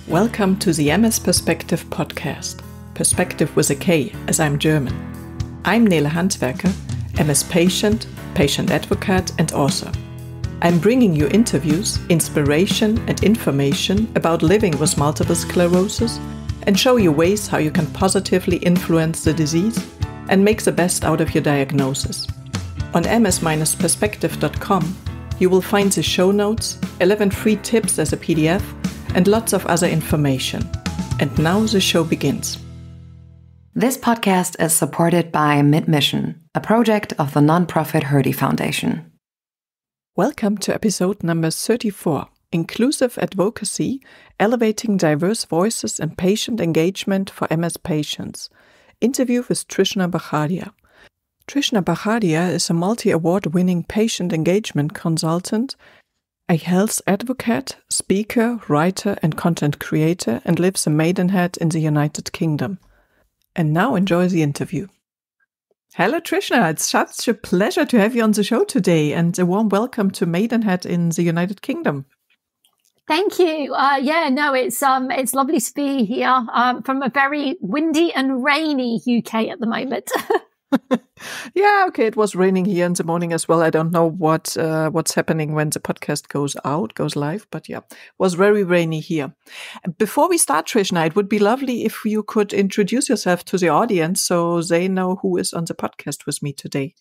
Welcome to the MS-Perspektive podcast. Perspective with a K, as I'm German. I'm Nele Handwerker, MS patient, patient advocate and author. I'm bringing you interviews, inspiration and information about living with multiple sclerosis and show you ways how you can positively influence the disease and make the best out of your diagnosis. On ms-perspektive.com, you will find the show notes, 11 free tips as a PDF, and lots of other information. And now the show begins. This podcast is supported by Mid-Mission, a project of the nonprofit Hertie Foundation. Welcome to episode number 34, Inclusive Advocacy, Elevating Diverse Voices and Patient Engagement for MS Patients. Interview with Trishna Bharadia. Trishna Bharadia is a multi-award-winning patient engagement consultant, a health advocate, speaker, writer and content creator, and lives in Maidenhead in the United Kingdom. And now enjoy the interview. Hello Trishna, it's such a pleasure to have you on the show today, and a warm welcome to Maidenhead in the United Kingdom. Thank you. It's lovely to be here from a very windy and rainy UK at the moment. Yeah, okay. It was raining here in the morning as well. I don't know what's happening when the podcast goes live, but yeah, it was very rainy here. Before we start, Trishna, it would be lovely if you could introduce yourself to the audience so they know who is on the podcast with me today.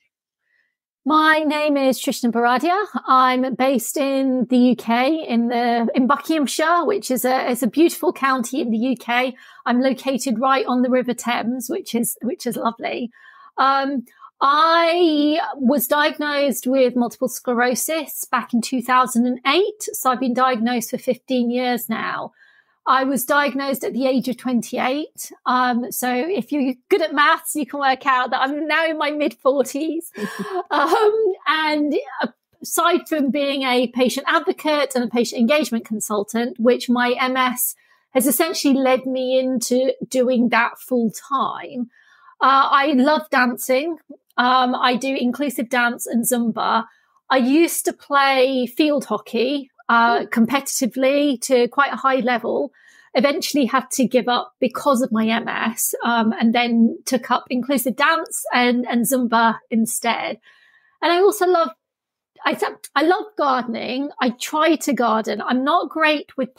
My name is Trishna Bharadia. I'm based in the UK in Buckinghamshire, which is a beautiful county in the UK. I'm located right on the River Thames, which is lovely. I was diagnosed with multiple sclerosis back in 2008. So I've been diagnosed for 15 years now. I was diagnosed at the age of 28. So if you're good at maths, you can work out that I'm now in my mid-40s. And aside from being a patient advocate and a patient engagement consultant, which my MS has essentially led me into doing that full time, I love dancing. I do inclusive dance and Zumba. I used to play field hockey competitively to quite a high level. Eventually had to give up because of my MS, and then took up inclusive dance and Zumba instead. And I also love gardening. I try to garden. I'm not great with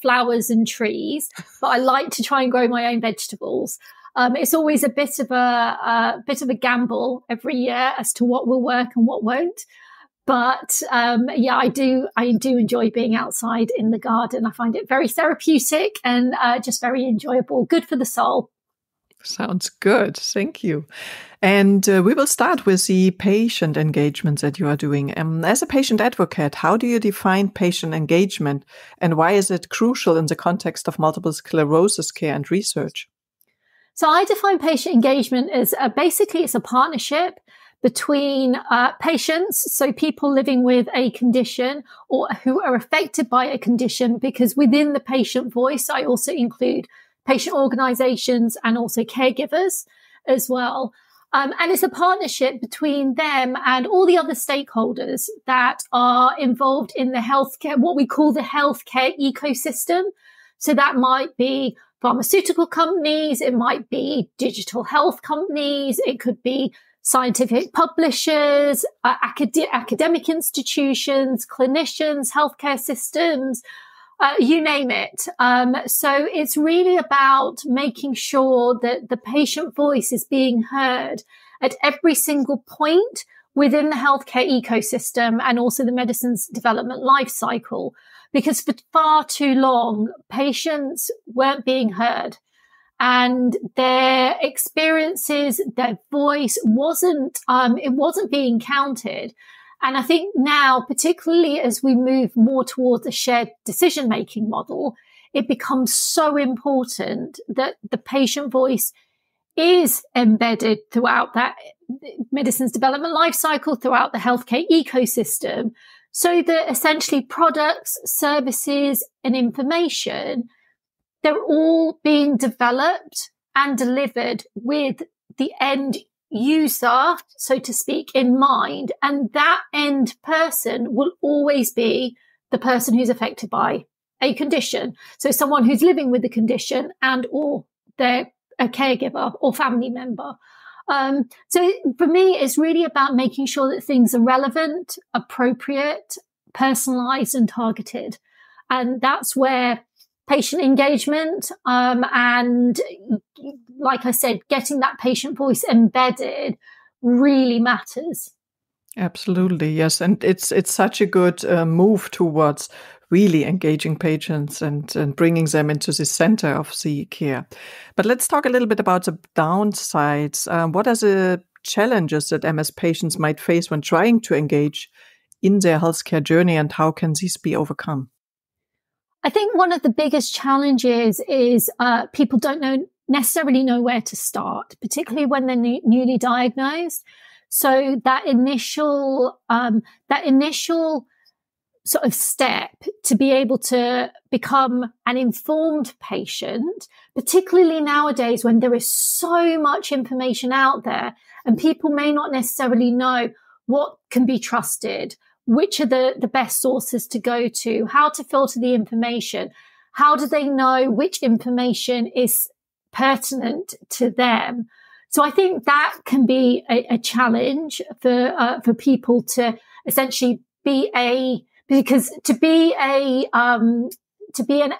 flowers and trees, but I like to try and grow my own vegetables. It's always a bit of a gamble every year as to what will work and what won't. But I do enjoy being outside in the garden. I find it very therapeutic and just very enjoyable, good for the soul. Sounds good. Thank you. And we will start with the patient engagements that you are doing. As a patient advocate, how do you define patient engagement and why is it crucial in the context of multiple sclerosis care and research? So I define patient engagement as basically it's a partnership between patients, so people living with a condition or who are affected by a condition, because within the patient voice, I also include patient organizations and also caregivers as well. And it's a partnership between them and all the other stakeholders that are involved in the healthcare, what we call the healthcare ecosystem. So that might be pharmaceutical companies, it might be digital health companies, it could be scientific publishers, academic institutions, clinicians, healthcare systems, you name it. So it's really about making sure that the patient voice is being heard at every single point within the healthcare ecosystem and also the medicine's development life cycle. Because for far too long, patients weren't being heard and their experiences, their voice wasn't being counted. And I think now, particularly as we move more towards a shared decision-making model, it becomes so important that the patient voice is embedded throughout that medicine's development life cycle, throughout the healthcare ecosystem, so that essentially products, services, and information, they're all being developed and delivered with the end user, so to speak, in mind. And that end person will always be the person who's affected by a condition. So someone who's living with the condition and or they're a caregiver or family member. So for me, it's really about making sure that things are relevant, appropriate, personalized and targeted. And that's where patient engagement, and like I said, getting that patient voice embedded really matters. Absolutely, yes. And it's such a good move towards really engaging patients and bringing them into the center of the care. But let's talk a little bit about the downsides. What are the challenges that MS patients might face when trying to engage in their healthcare journey, and how can these be overcome? I think one of the biggest challenges is people don't necessarily know where to start, particularly when they're newly diagnosed. So that initial sort of step to be able to become an informed patient, particularly nowadays when there is so much information out there and people may not necessarily know what can be trusted, which are the best sources to go to, how to filter the information, how do they know which information is pertinent to them. So I think that can be a challenge for people to essentially because to be an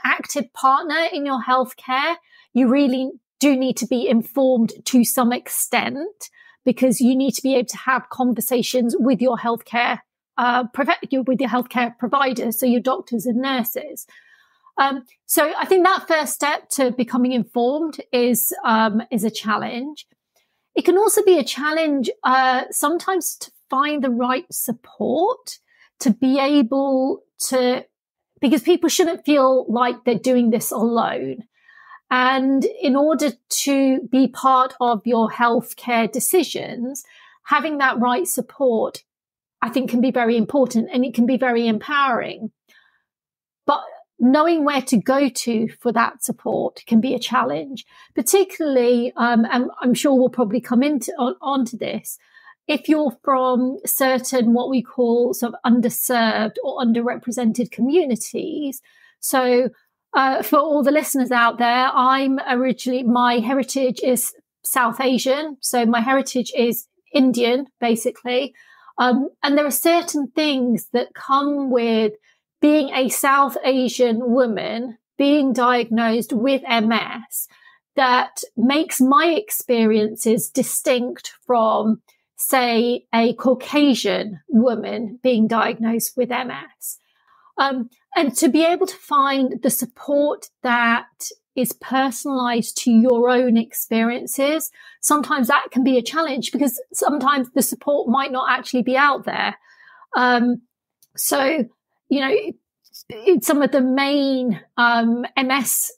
active partner in your healthcare, you really do need to be informed to some extent, because you need to be able to have conversations with your healthcare providers, so your doctors and nurses. So I think that first step to becoming informed is a challenge. It can also be a challenge sometimes to find the right support to be able to, because people shouldn't feel like they're doing this alone. And in order to be part of your healthcare decisions, having that right support, I think, can be very important and it can be very empowering. But knowing where to go to for that support can be a challenge, particularly, and I'm sure we'll probably come onto this, if you're from certain what we call sort of underserved or underrepresented communities. So for all the listeners out there, my heritage is South Asian. So my heritage is Indian, basically. And there are certain things that come with being a South Asian woman, being diagnosed with MS, that makes my experiences distinct from, say, a Caucasian woman being diagnosed with MS. And to be able to find the support that is personalized to your own experiences, sometimes that can be a challenge because sometimes the support might not actually be out there. So, you know, in some of the main MS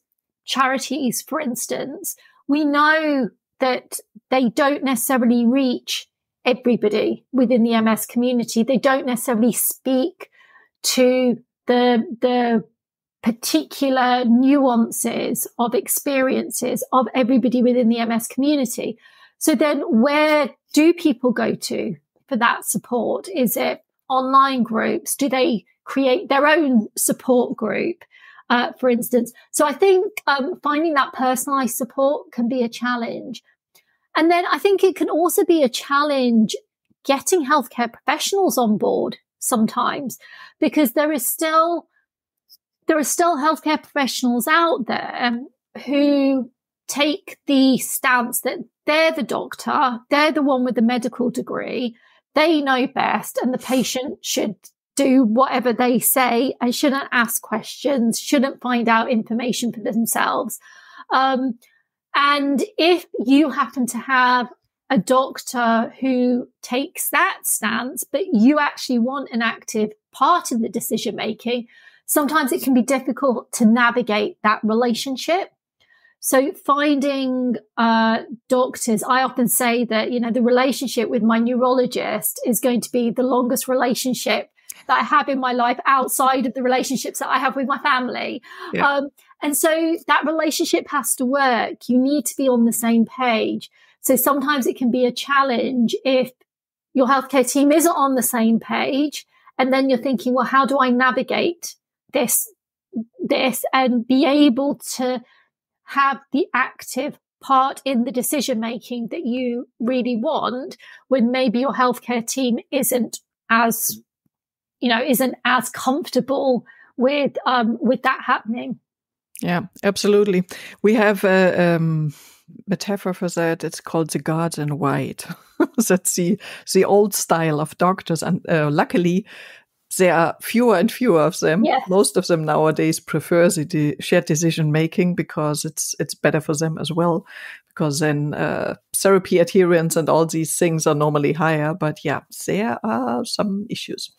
charities, for instance, we know that they don't necessarily reach everybody within the MS community. They don't necessarily speak to the particular nuances of experiences of everybody within the MS community. So then where do people go to for that support? Is it online groups? Do they create their own support group, for instance? So I think finding that personalized support can be a challenge. And then I think it can also be a challenge getting healthcare professionals on board sometimes, because there are still healthcare professionals out there who take the stance that they're the doctor, they're the one with the medical degree, they know best, and the patient should do whatever they say and shouldn't ask questions, shouldn't find out information for themselves. And if you happen to have a doctor who takes that stance, but you actually want an active part in the decision making, sometimes it can be difficult to navigate that relationship. So finding doctors, I often say that, you know, the relationship with my neurologist is going to be the longest relationship that I have in my life outside of the relationships that I have with my family. Yeah. And so that relationship has to work. You need to be on the same page. So sometimes it can be a challenge if your healthcare team isn't on the same page. And then you're thinking, well, how do I navigate this this and be able to have the active part in the decision making that you really want, when maybe your healthcare team isn't as comfortable with that happening. Yeah, absolutely. We have a metaphor for that. It's called the guards in white. That's the old style of doctors, and luckily there are fewer and fewer of them. Yeah. Most of them nowadays prefer the shared decision making because it's better for them as well. Because then therapy adherence and all these things are normally higher. But yeah, there are some issues.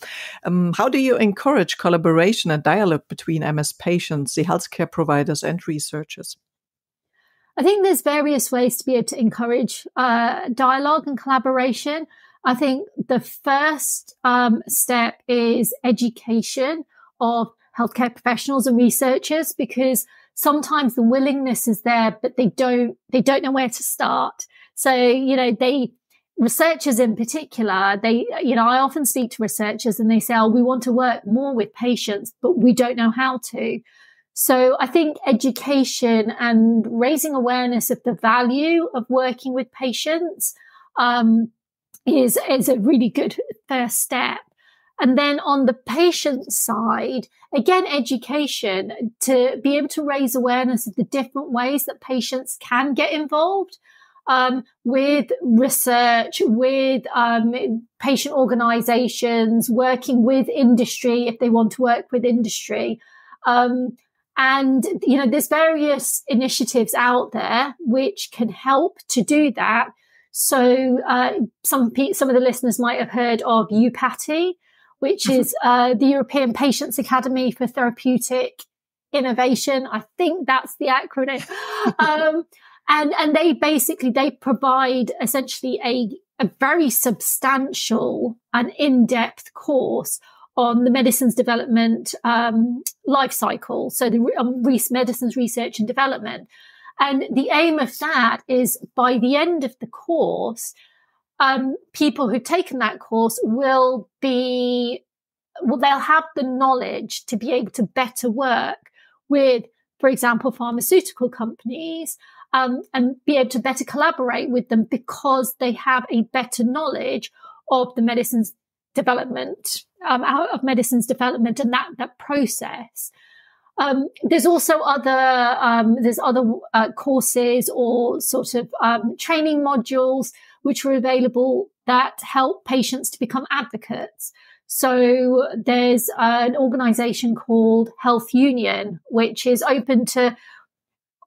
How do you encourage collaboration and dialogue between MS patients, the healthcare providers, and researchers? I think there's various ways to be able to encourage dialogue and collaboration. I think the first step is education of healthcare professionals and researchers, because sometimes the willingness is there, but they don't know where to start. So, researchers in particular, I often speak to researchers and they say, oh, we want to work more with patients, but we don't know how to. So I think education and raising awareness of the value of working with patients is a really good first step. And then on the patient side, again, education to be able to raise awareness of the different ways that patients can get involved with research, with patient organizations, working with industry if they want to work with industry. And, there's various initiatives out there which can help to do that. So some of the listeners might have heard of EUPATI, which is the European Patients Academy for Therapeutic Innovation. I think that's the acronym. And they provide essentially a very substantial and in-depth course on the medicines development life cycle. So the medicines research and development. And the aim of that is by the end of the course, people who've taken that course they'll have the knowledge to be able to better work with, for example, pharmaceutical companies, and be able to better collaborate with them because they have a better knowledge of the medicines development, and that process. There's also other courses or sort of training modules which are available that help patients to become advocates. So there's an organization called Health Union, which is open to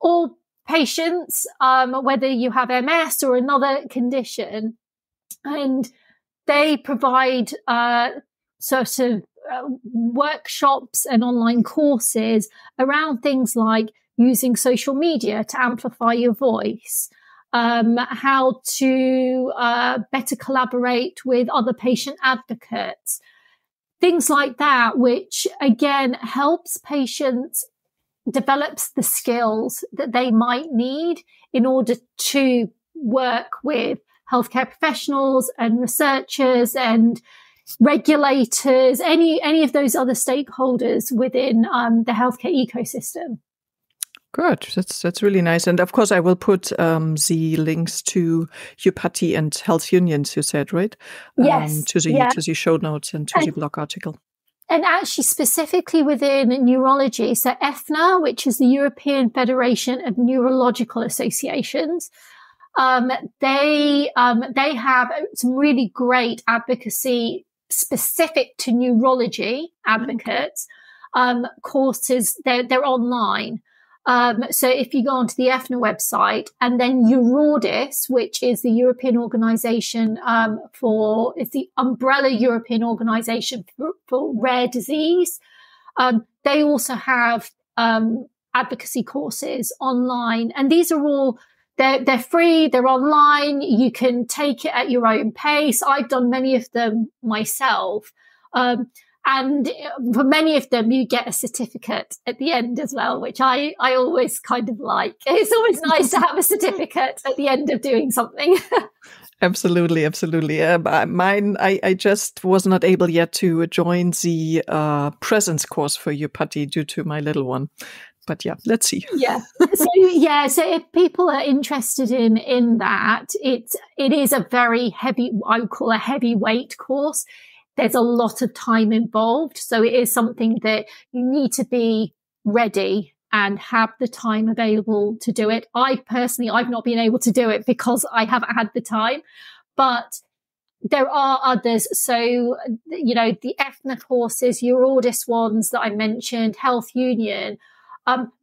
all patients, whether you have MS or another condition, and they provide sort of workshops and online courses around things like using social media to amplify your voice, how to better collaborate with other patient advocates, things like that, which again helps patients, develops the skills that they might need in order to work with healthcare professionals and researchers and regulators, any of those other stakeholders within the healthcare ecosystem. Good. That's really nice. And of course, I will put the links to EUPATI and Health Unions, you said, right? Yes. To the show notes and to the blog article. And actually, specifically within neurology, so EFNA, which is the European Federation of Neurological Associations, they have some really great advocacy specific to neurology advocates courses. They're online. So if you go onto the EFNA website, and then EURORDIS, which is the European organization it's the umbrella European organization for rare disease. They also have advocacy courses online, and these are all they're free. They're online. You can take it at your own pace. I've done many of them myself. And for many of them, you get a certificate at the end as well, which I always kind of like. It's always nice to have a certificate at the end of doing something. Absolutely, absolutely. Mine, I just was not able yet to join the presence course for you, Patty, due to my little one. But yeah, let's see. So if people are interested in that, it is a very heavy, I would call a heavyweight course. There's a lot of time involved. So it is something that you need to be ready and have the time available to do it. I've not been able to do it because I haven't had the time, but there are others. So, the EFNA courses, your Audis ones that I mentioned, Health Union,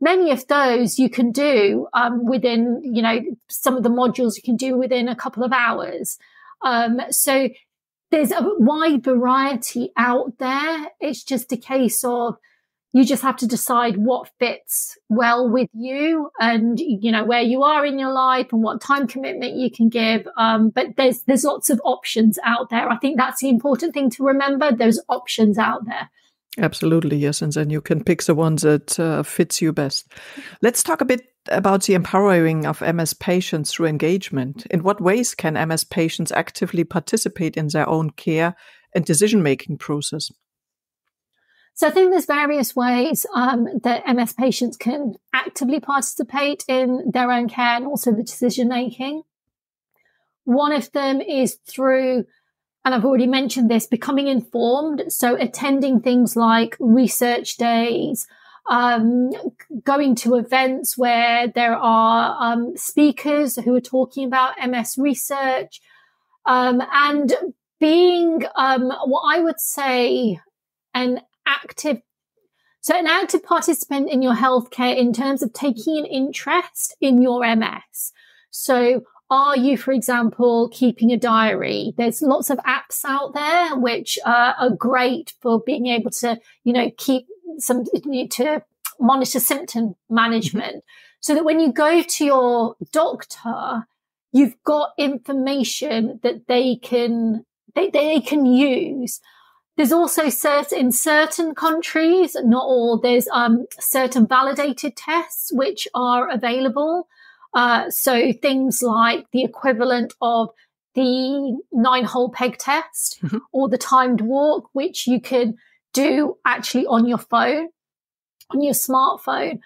many of those you can do within, some of the modules you can do within a couple of hours. So there's a wide variety out there. It's just a case of you just have to decide what fits well with you and, where you are in your life and what time commitment you can give. But there's lots of options out there. I think that's the important thing to remember. There's options out there. Absolutely, yes. And then you can pick the ones that fits you best. Let's talk a bit about the empowering of MS patients through engagement. In what ways can MS patients actively participate in their own care and decision-making process? So I think there's various ways that MS patients can actively participate in their own care and also the decision-making. One of them is through, and I've already mentioned this, becoming informed. So attending things like research days, going to events where there are speakers who are talking about MS research, and being what I would say an active participant in your healthcare in terms of taking an interest in your MS. So are you, for example, keeping a diary? There's lots of apps out there which are great for being able to, keep to monitor symptom management, so that when you go to your doctor, you've got information that they can use. There's also in certain countries, not all, there's certain validated tests which are available. So things like the equivalent of the 9-hole peg test or the timed walk, which you can do actually on your phone, on your smartphone.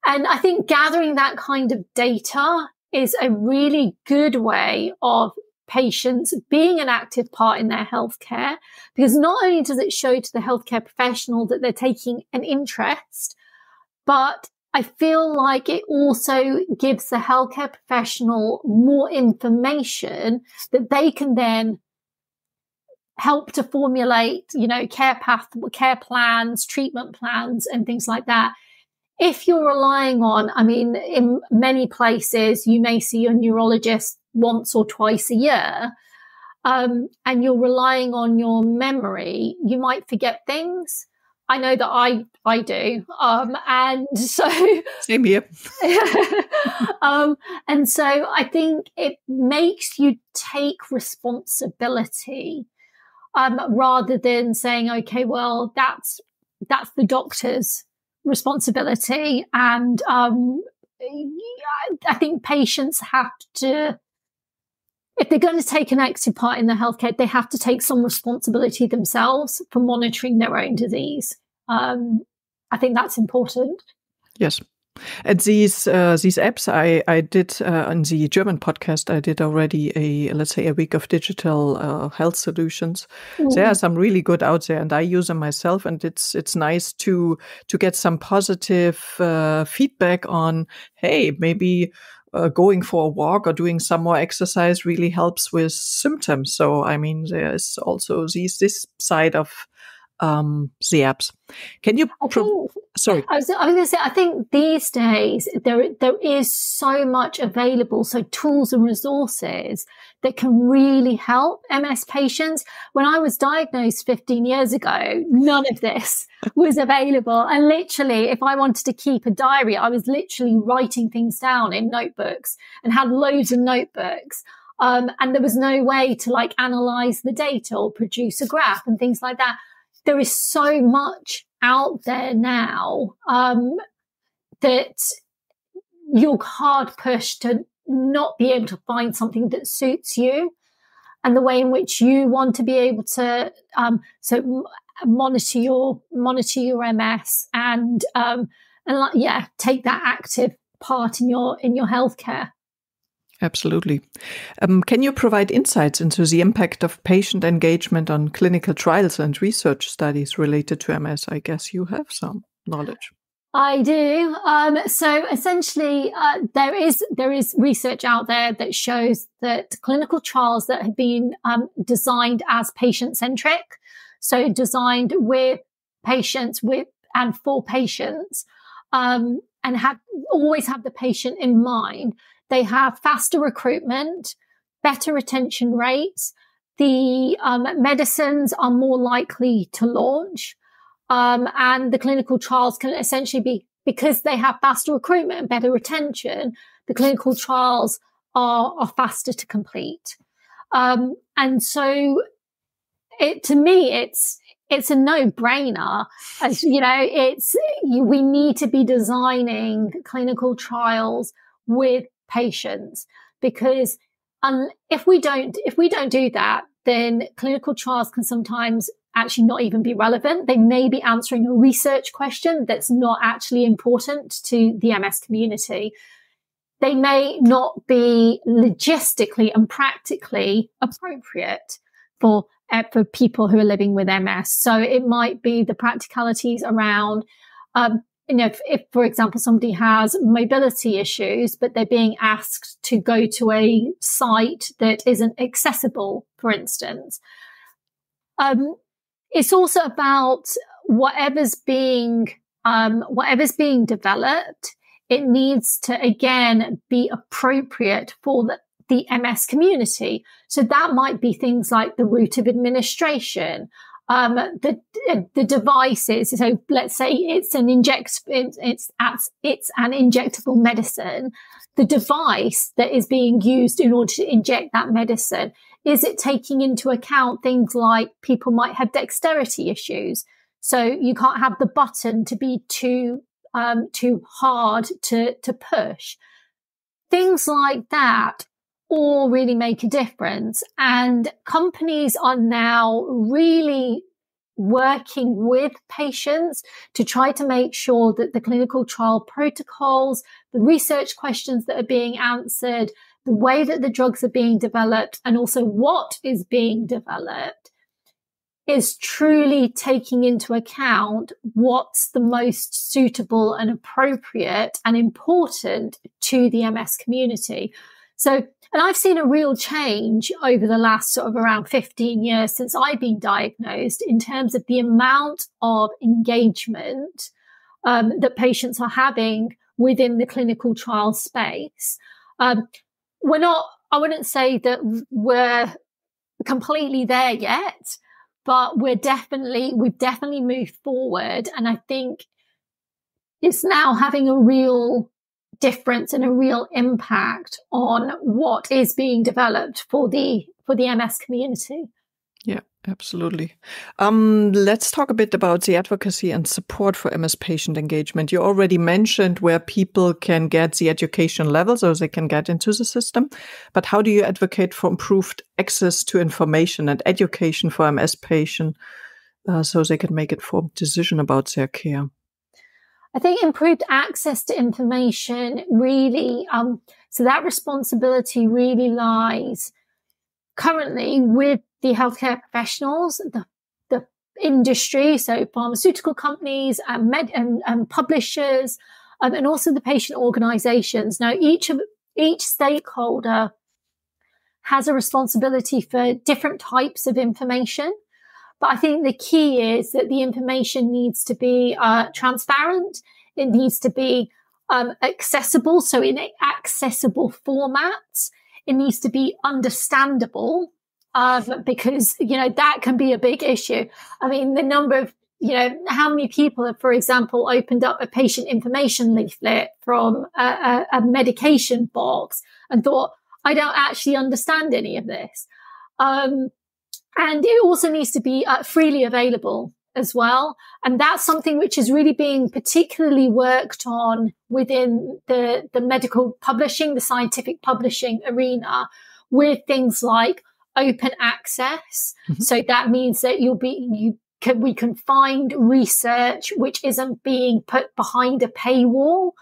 And I think gathering that kind of data is a really good way of patients being an active part in their healthcare, because not only does it show to the healthcare professional that they're taking an interest, but I feel like it also gives the healthcare professional more information that they can then help to formulate, care plans, treatment plans, and things like that. If you're relying on, in many places, you may see a neurologist once or twice a year, and you're relying on your memory, you might forget things. I know that I do. And so same here. And so I think it makes you take responsibility, rather than saying, okay, well, that's the doctor's responsibility. And I think patients have to, if they're going to take an active part in their healthcare, they have to take some responsibility themselves for monitoring their own disease. I think that's important. Yes. And these apps I did on the German podcast, I did already a week of digital health solutions. There are some really good out there, and I use them myself. And it's nice to get some positive feedback on, hey, maybe going for a walk or doing some more exercise really helps with symptoms. So there is also this side of the apps. Can you? Sorry, I was going to say, I think these days there is so much available, so tools and resources that can really help MS patients. When I was diagnosed 15 years ago, none of this was available. And literally, if I wanted to keep a diary, I was literally writing things down in notebooks and had loads of notebooks. And there was no way to analyze the data or produce a graph and things like that. There is so much out there now that you're hard pushed to not be able to find something that suits you. and the way in which you want to be able to monitor your MS and take that active part in your healthcare. Absolutely. Can you provide insights into the impact of patient engagement on clinical trials and research studies related to MS? I guess you have some knowledge. I do. So essentially, there is research out there that shows that clinical trials that have been designed as patient-centric, so designed with patients and for patients, and always have the patient in mind. They have faster recruitment, better retention rates. The medicines are more likely to launch. And the clinical trials can essentially be, because they have faster recruitment and better retention, the clinical trials are faster to complete. And so to me, it's a no-brainer. As you know, we need to be designing clinical trials with patients, because if we don't do that, then clinical trials can sometimes actually not even be relevant. They may be answering a research question that's not actually important to the MS community. They may not be logistically and practically appropriate for people who are living with MS. So it might be the practicalities around, if, for example, somebody has mobility issues, but they're being asked to go to a site that isn't accessible, for instance. It's also about whatever's being developed. It needs to, again, be appropriate for the MS community. So that might be things like the route of administration, the devices. So let's say it's an injectable medicine. The device that is being used in order to inject that medicine, is it taking into account things like people might have dexterity issues? So you can't have the button to be too hard to push. Things like that all really make a difference. And companies are now really working with patients to try to make sure that the clinical trial protocols, the research questions that are being answered, the way that the drugs are being developed, and also what is being developed is truly taking into account what's the most suitable and appropriate and important to the MS community. So, and I've seen a real change over the last sort of around 15 years since I've been diagnosed in terms of the amount of engagement that patients are having within the clinical trial space. I wouldn't say that we're completely there yet, but we've definitely moved forward. And I think it's now having a real difference and a real impact on what is being developed for the MS community. Yeah, absolutely. Let's talk a bit about the advocacy and support for MS patient engagement. You already mentioned where people can get the education level so they can get into the system. But how do you advocate for improved access to information and education for MS patients so they can make informed decision about their care? I think improved access to information really, so that responsibility really lies currently with the healthcare professionals, the industry, so pharmaceutical companies and publishers, and also the patient organizations. Now, each stakeholder has a responsibility for different types of information. But I think the key is that the information needs to be transparent. It needs to be accessible, so in accessible formats. It needs to be understandable, because, that can be a big issue. I mean, the number of, how many people have, for example, opened up a patient information leaflet from a medication box and thought, I don't actually understand any of this. And it also needs to be freely available as well. And that's something which is really being particularly worked on within the medical publishing, the scientific publishing arena, with things like open access. So that means that we can find research which isn't being put behind a paywall,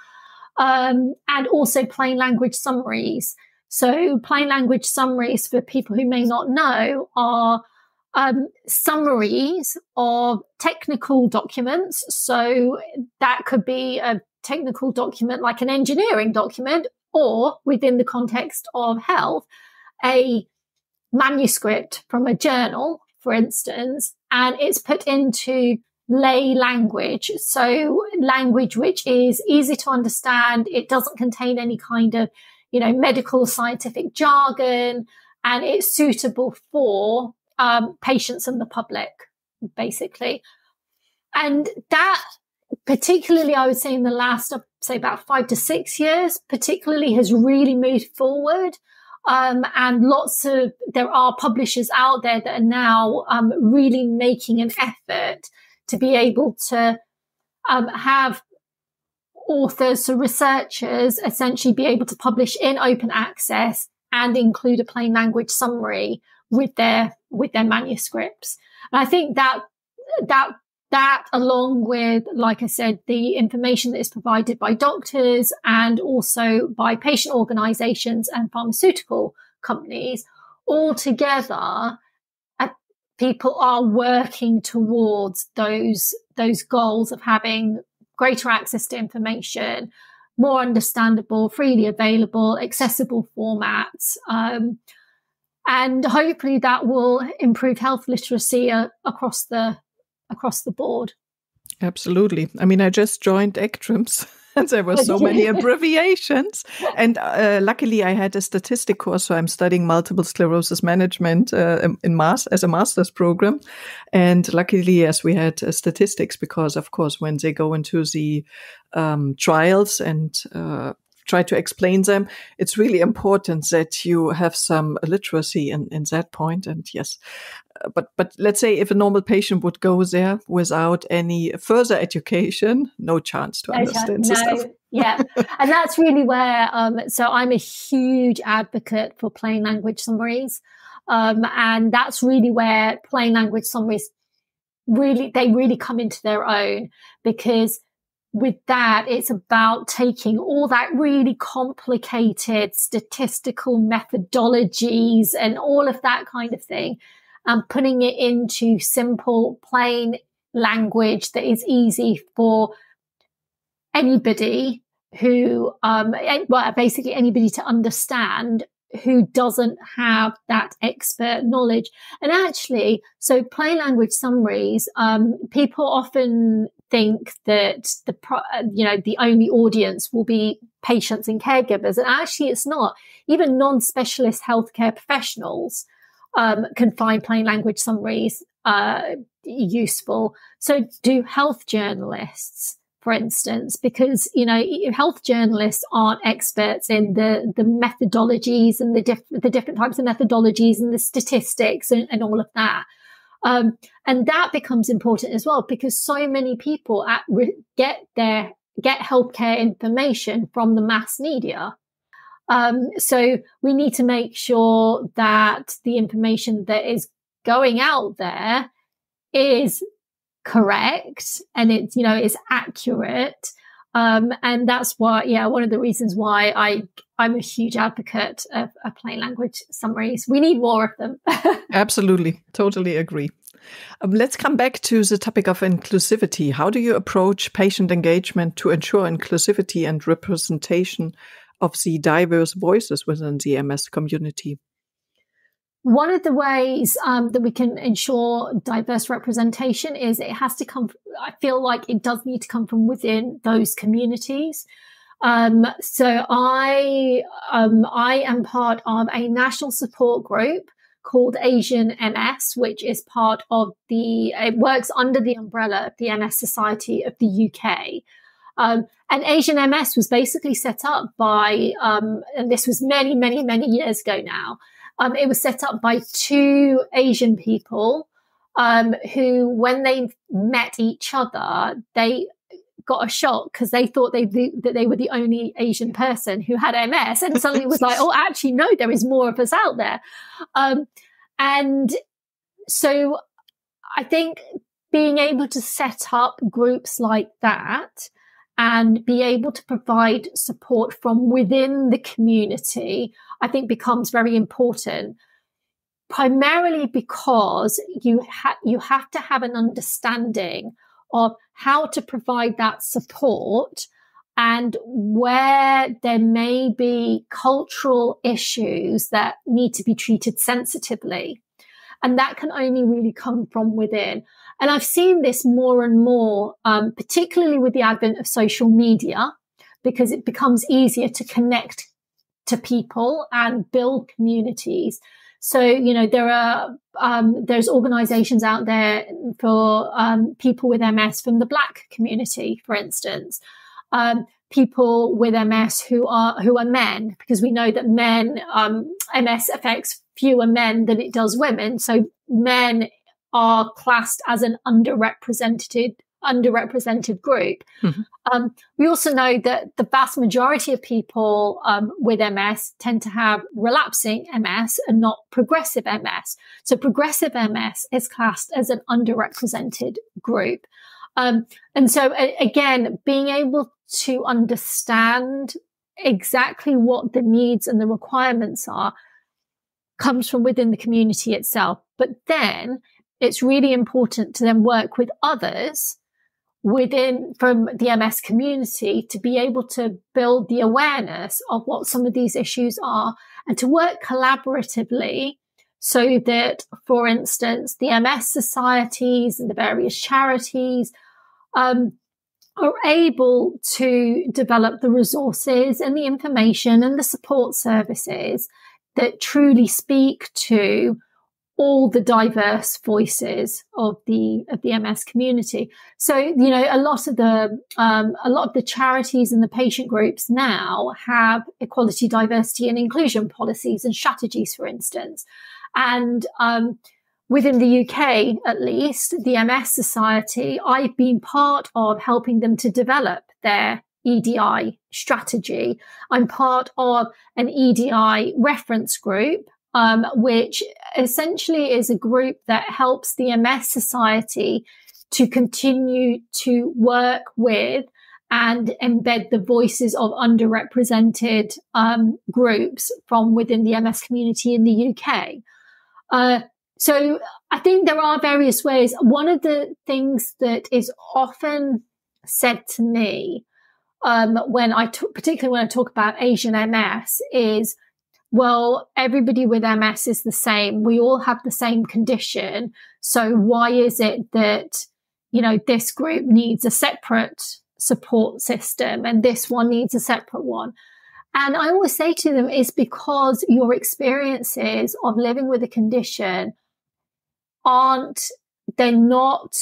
and also plain language summaries. So plain language summaries, for people who may not know, are summaries of technical documents. So that could be a technical document like an engineering document, or within the context of health, a manuscript from a journal, for instance, and it's put into lay language. So language which is easy to understand. It doesn't contain any kind of, medical scientific jargon, and it's suitable for patients and the public, basically. And that, particularly, I would say in the last, about 5 to 6 years, particularly has really moved forward. And there are publishers out there that are now really making an effort to be able to have authors, so researchers, essentially be able to publish in open access and include a plain language summary with their manuscripts. And I think that along with, like I said, the information that is provided by doctors and also by patient organizations and pharmaceutical companies, all together, people are working towards those goals of having greater access to information, more understandable, freely available, accessible formats. And hopefully that will improve health literacy across the board. Absolutely. I mean, I just joined ECTRIMS and there were so many abbreviations. And luckily I had a statistic course, so I'm studying multiple sclerosis management as a master's program. And luckily, yes, we had statistics because, of course, when they go into the trials and try to explain them, it's really important that you have some literacy in that point. And yes, but let's say if a normal patient would go there without any further education, no chance to understand the stuff. Yeah. And that's really where, so I'm a huge advocate for plain language summaries. And that's really where plain language summaries really come into their own, because with that, it's about taking all that really complicated statistical methodologies and all of that kind of thing and putting it into simple, plain language that is easy for anybody who, basically anybody to understand who doesn't have that expert knowledge. And actually, so plain language summaries, people often think that the only audience will be patients and caregivers. And actually it's not. Even non-specialist healthcare professionals can find plain language summaries useful. So do health journalists, for instance, because, health journalists aren't experts in the methodologies and the different types of methodologies and the statistics and all of that. And that becomes important as well, because so many people get healthcare information from the mass media. So we need to make sure that the information that is going out there is correct and it's, is accurate. And that's why, one of the reasons why I'm a huge advocate of plain language summaries. We need more of them. Absolutely. Totally agree. Let's come back to the topic of inclusivity. How do you approach patient engagement to ensure inclusivity and representation of the diverse voices within the MS community? One of the ways that we can ensure diverse representation is it has to come, I feel like it does need to come from within those communities. So I am part of a national support group called Asian MS, which is part of it works under the umbrella of the MS Society of the UK. And Asian MS was basically set up by, and this was many, many, many years ago now. It was set up by two Asian people, who, when they met each other, they got a shock because they thought that they were the only Asian person who had MS. And suddenly it was like, oh, actually, no, there is more of us out there. And so I think being able to set up groups like that and be able to provide support from within the community, I think becomes very important. Primarily because you have to have an understanding of how to provide that support and where there may be cultural issues that need to be treated sensitively. And that can only really come from within. And I've seen this more and more, particularly with the advent of social media, because it becomes easier to connect to people and build communities. So, there's organizations out there for people with MS from the Black community, for instance, people with MS who are men, because we know that MS affects fewer men than it does women. So men are classed as an underrepresented group. Mm-hmm. We also know that the vast majority of people with MS tend to have relapsing MS and not progressive MS. So progressive MS is classed as an underrepresented group. And so again, being able to understand exactly what the needs and the requirements are comes from within the community itself. But then it's really important to then work with others from the MS community to be able to build the awareness of what some of these issues are and to work collaboratively so that, for instance, the MS societies and the various charities are able to develop the resources and the information and the support services that truly speak to all the diverse voices of the MS community. So, a lot of the charities and the patient groups now have equality, diversity, and inclusion policies and strategies, for instance. And within the UK, at least, the MS Society, I've been part of helping them to develop their EDI strategy. I'm part of an EDI reference group, which essentially is a group that helps the MS Society to continue to work with and embed the voices of underrepresented groups from within the MS community in the UK. So I think there are various ways. One of the things that is often said to me particularly when I talk about Asian MS is, well, everybody with MS is the same. We all have the same condition. So why is it that, this group needs a separate support system and this one needs a separate one? And I always say to them, it's because your experiences of living with a condition they're not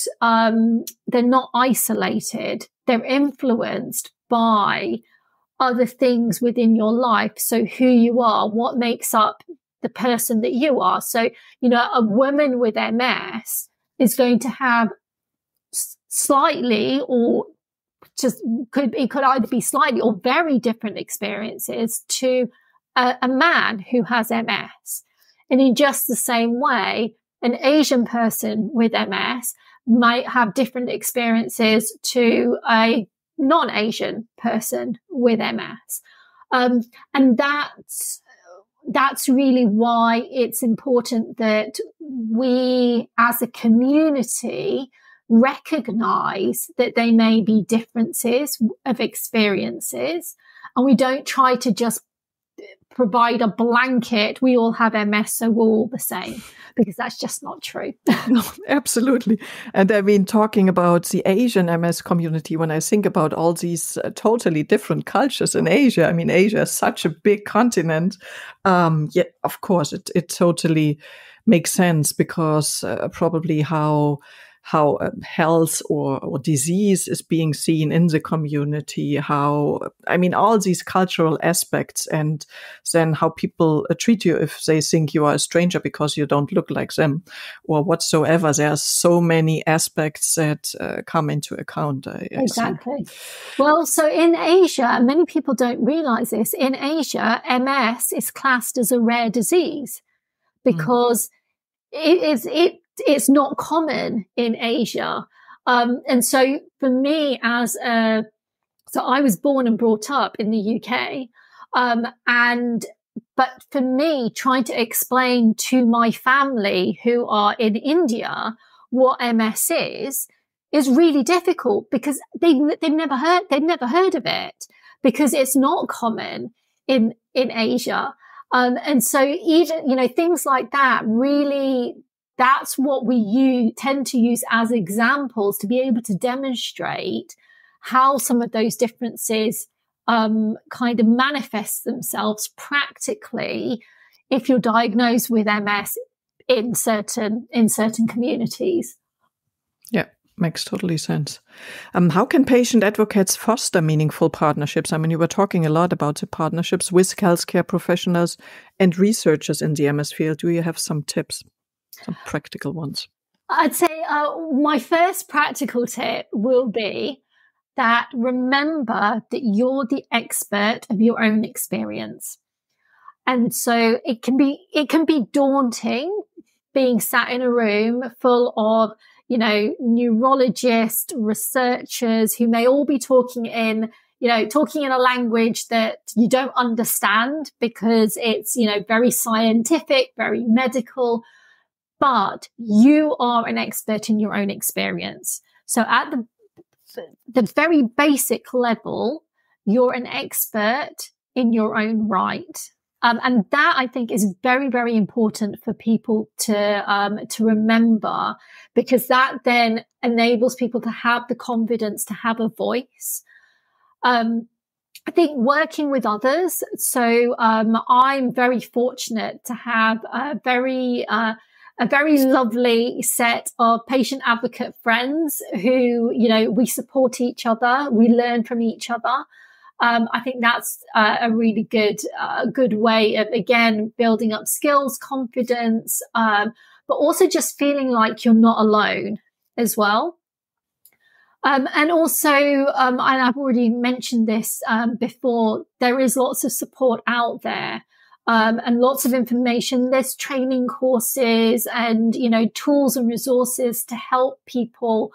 isolated. They're influenced by other things within your life. So who you are, what makes up the person that you are. So, a woman with MS is going to have slightly or it could either be slightly or very different experiences to a man who has MS. And in just the same way, an Asian person with MS might have different experiences to a non-Asian person with MS. And that's really why it's important that we as a community recognize that there may be differences of experiences, and we don't try to just provide a blanket, we all have MS, so we're all the same, because that's just not true. No, absolutely. And I mean, talking about the Asian MS community, when I think about all these totally different cultures in Asia, I mean, Asia is such a big continent. Yet, of course, it totally makes sense because probably how health or disease is being seen in the community, all these cultural aspects, and then how people treat you if they think you are a stranger because you don't look like them or whatsoever. There are so many aspects that come into account. Exactly. Well, so in Asia, many people don't realize this, in Asia, MS is classed as a rare disease because it's not common in Asia. And so for me so I was born and brought up in the UK. But for me, trying to explain to my family who are in India what MS is really difficult, because they've never heard of it, because it's not common in Asia. And so even, things like that, really, that's what we tend to use as examples to be able to demonstrate how some of those differences kind of manifest themselves practically if you're diagnosed with MS in certain communities. Yeah, makes totally sense. How can patient advocates foster meaningful partnerships? I mean, you were talking a lot about the partnerships with healthcare professionals and researchers in the MS field. Do you have some tips, some practical ones? I'd say my first practical tip will be that remember that you're the expert of your own experience. And so it can be daunting being sat in a room full of, neurologists, researchers who may all be talking in a language that you don't understand because it's, very scientific, very medical, but you are an expert in your own experience. So at the very basic level, you're an expert in your own right. And that, I think, is very, very important for people to remember, because that then enables people to have the confidence to have a voice. I think working with others. So I'm very fortunate to have a very lovely set of patient advocate friends who, we support each other, we learn from each other. I think that's a really good way of, again, building up skills, confidence, but also just feeling like you're not alone as well. And also, and I've already mentioned this before, there is lots of support out there. And lots of information. There's training courses and, tools and resources to help people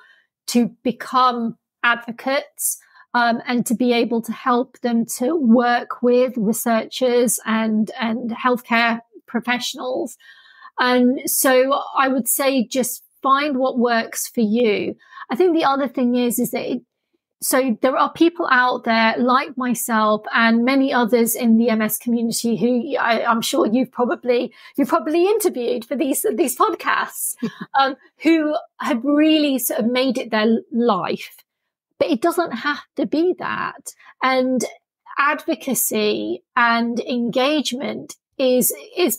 to become advocates, and to be able to help them to work with researchers and healthcare professionals. And so I would say just find what works for you. I think the other thing is that so there are people out there like myself and many others in the MS community who I'm sure you've probably interviewed for these podcasts, who have really sort of made it their life. But it doesn't have to be that. And advocacy and engagement is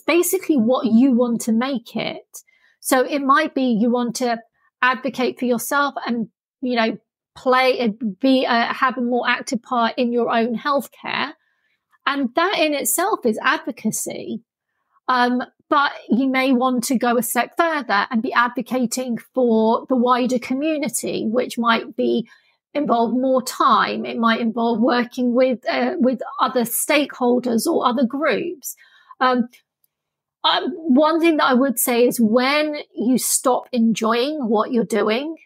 basically what you want to make it. So it might be you want to advocate for yourself and, have a more active part in your own healthcare. And that in itself is advocacy. But you may want to go a step further and be advocating for the wider community, which might involve more time. It might involve working with other stakeholders or other groups. One thing that I would say is when you stop enjoying what you're doing,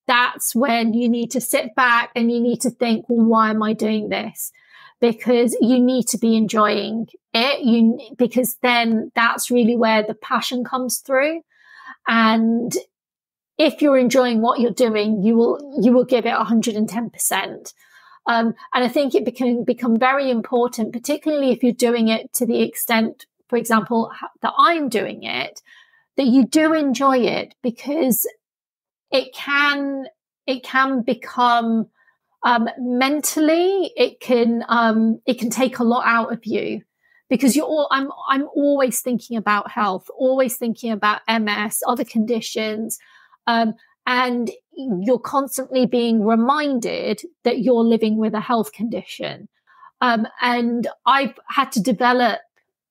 that's when you need to sit back and you need to think, well, why am I doing this? Because you need to be enjoying it. Because then that's really where the passion comes through. And if you're enjoying what you're doing, you will give it 110%. And I think it can become very important, particularly if you're doing it to the extent, for example, that I'm doing it, that you do enjoy it, because it can become mentally, it can take a lot out of you, because I'm always thinking about health, always thinking about MS, other conditions, and you're constantly being reminded that you're living with a health condition. And I've had to develop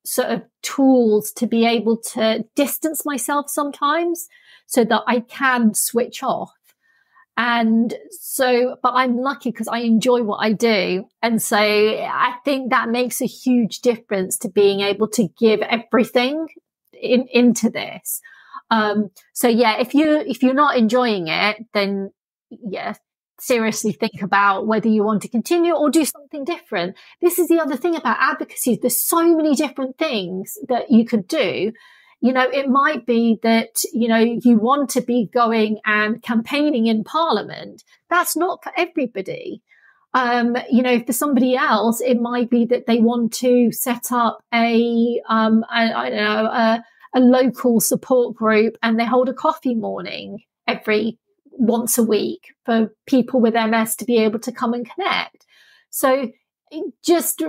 sort of tools to be able to distance myself sometimes so that I can switch off. And so, but I'm lucky because I enjoy what I do. And so I think that makes a huge difference to being able to give everything into this. So yeah, if you're not enjoying it, then yeah, seriously think about whether you want to continue or do something different. This is the other thing about advocacy. There's so many different things that you could do. It might be that, you want to be going and campaigning in Parliament. That's not for everybody. For somebody else, it might be that they want to set up a local support group, and they hold a coffee morning once a week for people with MS to be able to come and connect. So just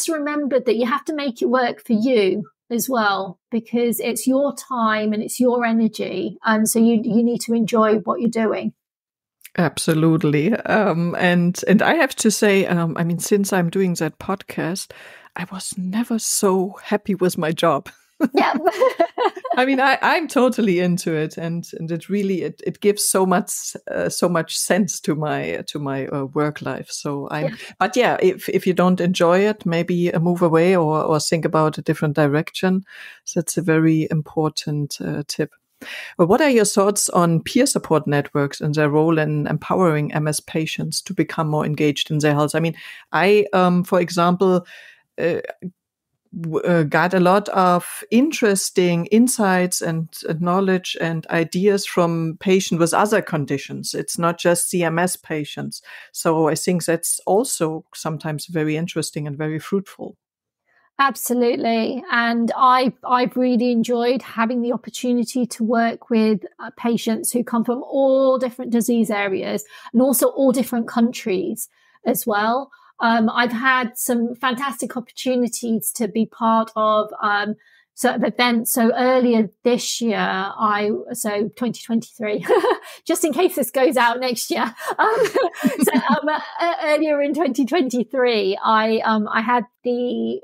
remember that you have to make it work for you as well, because it's your time and it's your energy. And so you need to enjoy what you're doing. Absolutely. And I have to say, since I'm doing that podcast, I was never so happy with my job. Yeah. I'm totally into it, and it really it gives so much sense to my work life. So but yeah, if you don't enjoy it, maybe move away or think about a different direction. So that's a very important tip. Well, what are your thoughts on peer support networks and their role in empowering MS patients to become more engaged in their health? I, for example, got a lot of interesting insights and knowledge and ideas from patients with other conditions. It's not just CMS patients. So I think that's also sometimes very interesting and very fruitful. Absolutely. And I've really enjoyed having the opportunity to work with patients who come from all different disease areas and also all different countries as well. I've had some fantastic opportunities to be part of sort of events. So earlier this year, 2023, just in case this goes out next year. Earlier in 2023, I had the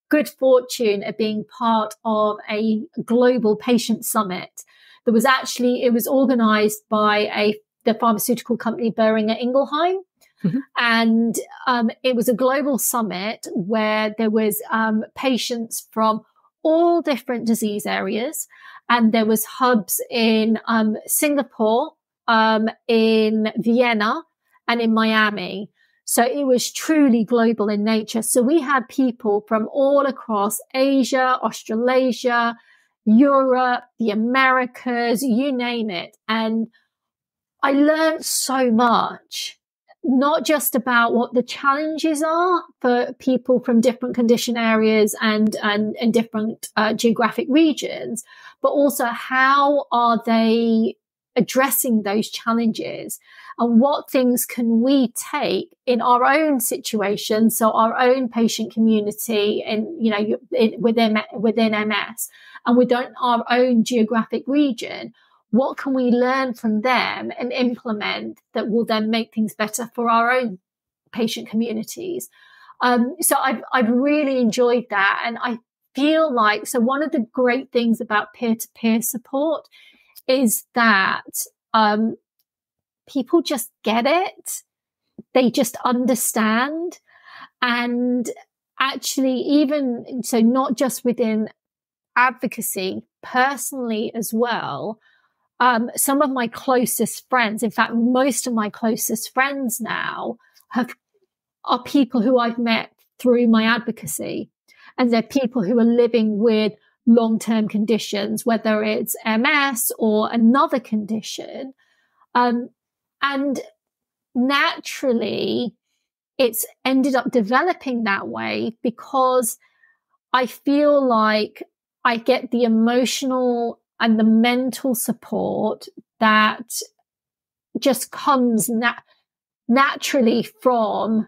good fortune of being part of a global patient summit. It was organized by the pharmaceutical company Boehringer Ingelheim. Mm-hmm. And it was a global summit where there was patients from all different disease areas, and there was hubs in Singapore, in Vienna, and in Miami. So it was truly global in nature. So we had people from all across Asia, Australasia, Europe, the Americas, you name it. And I learned so much. Not just about what the challenges are for people from different condition areas and different geographic regions, but also how are they addressing those challenges, and what things can we take in our own situation, so our own patient community and within MS and within our own geographic region. What can we learn from them and implement that will then make things better for our own patient communities? So I've really enjoyed that. And I feel like, so one of the great things about peer-to-peer support is that people just get it. They just understand. And actually, even so, not just within advocacy, personally as well, some of my closest friends, in fact, most of my closest friends now are people who I've met through my advocacy. And they're people who are living with long-term conditions, whether it's MS or another condition. And naturally, it's ended up developing that way because I feel like I get the emotional and the mental support that just comes naturally from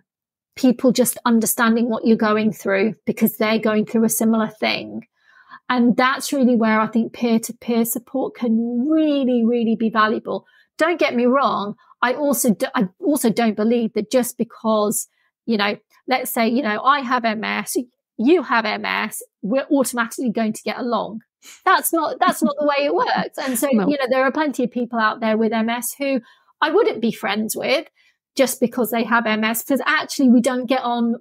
people just understanding what you're going through because they're going through a similar thing. And that's really where I think peer-to-peer support can really, really be valuable. Don't get me wrong. I also don't believe that just because, let's say, I have MS, you have MS, we're automatically going to get along. That's not the way it works. And so, no. There are plenty of people out there with MS who I wouldn't be friends with just because they have MS, because actually we don't get on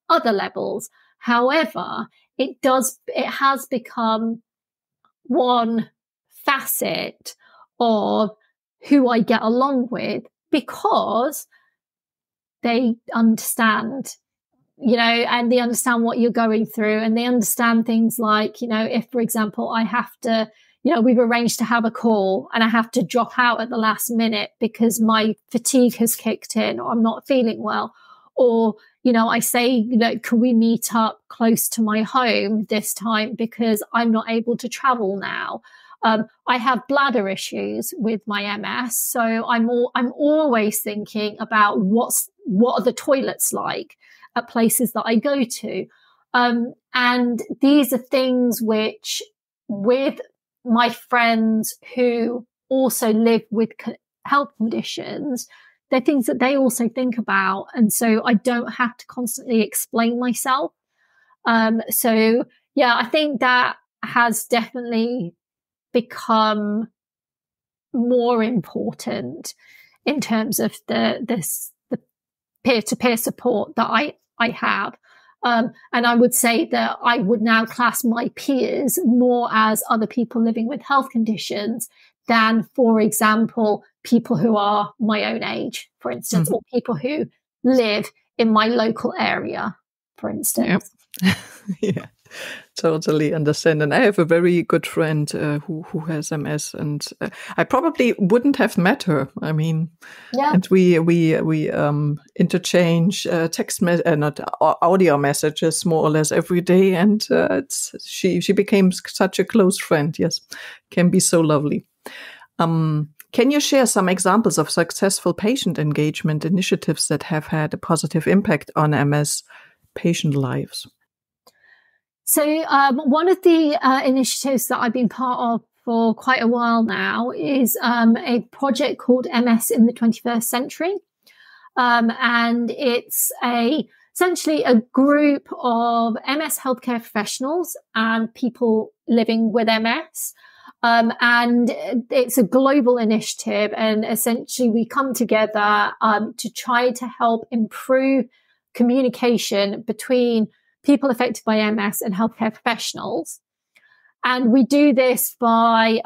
other levels. However, it has become one facet of who I get along with, because they understand, and they understand what you're going through, and they understand things like, if, for example, I have to, we've arranged to have a call and I have to drop out at the last minute because my fatigue has kicked in, or I'm not feeling well, or, I say, can we meet up close to my home this time because I'm not able to travel now. I have bladder issues with my MS, so I'm always thinking about what are the toilets like at places that I go to, and these are things which, with my friends who also live with health conditions, they're things that they also think about, and so I don't have to constantly explain myself. So yeah, I think that has definitely become more important in terms of the peer-to-peer support that I have. And I would say that I would now class my peers more as other people living with health conditions than, for example, people who are my own age, for instance, or people who live in my local area, for instance. Yep. Yeah. Totally understand. And I have a very good friend who has MS, and I probably wouldn't have met her. I mean, yeah. And we interchange not audio messages more or less every day, and she became such a close friend. Yes, can be so lovely. Can you share some examples of successful patient engagement initiatives that have had a positive impact on MS patient lives? So one of the initiatives that I've been part of for quite a while now is a project called MS in the 21st Century. And it's essentially a group of MS healthcare professionals and people living with MS. And it's a global initiative. And essentially we come together to try to help improve communication between people affected by MS and healthcare professionals. And we do this by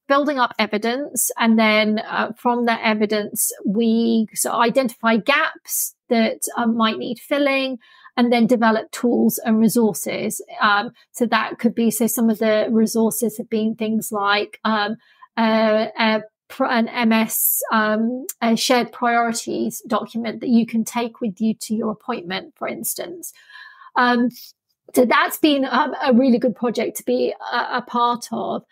building up evidence. And then from that evidence, we identify gaps that might need filling, and then develop tools and resources. So that could be, some of the resources have been things like an MS a shared priorities document that you can take with you to your appointment, for instance. So that's been a really good project to be a part of.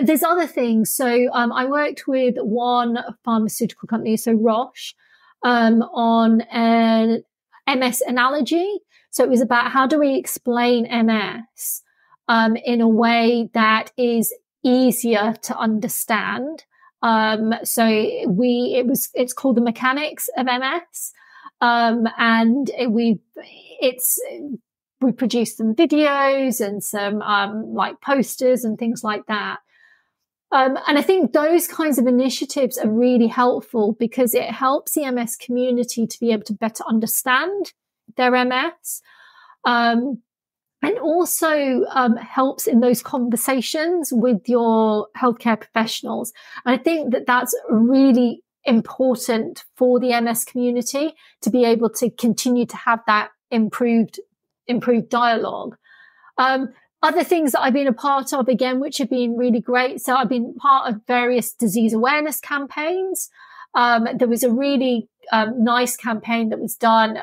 There's other things. So I worked with one pharmaceutical company, so Roche, on an MS analogy. So it was about how do we explain MS in a way that is easier to understand. So it's called the mechanics of MS. And we produced some videos and some like posters and things like that. And I think those kinds of initiatives are really helpful because it helps the MS community to be able to better understand their MS. And also helps in those conversations with your healthcare professionals. And I think that that's really important for the MS community to be able to continue to have that improved dialogue. Other things that I've been a part of, again, which have been really great. So I've been part of various disease awareness campaigns. There was a really nice campaign that was done,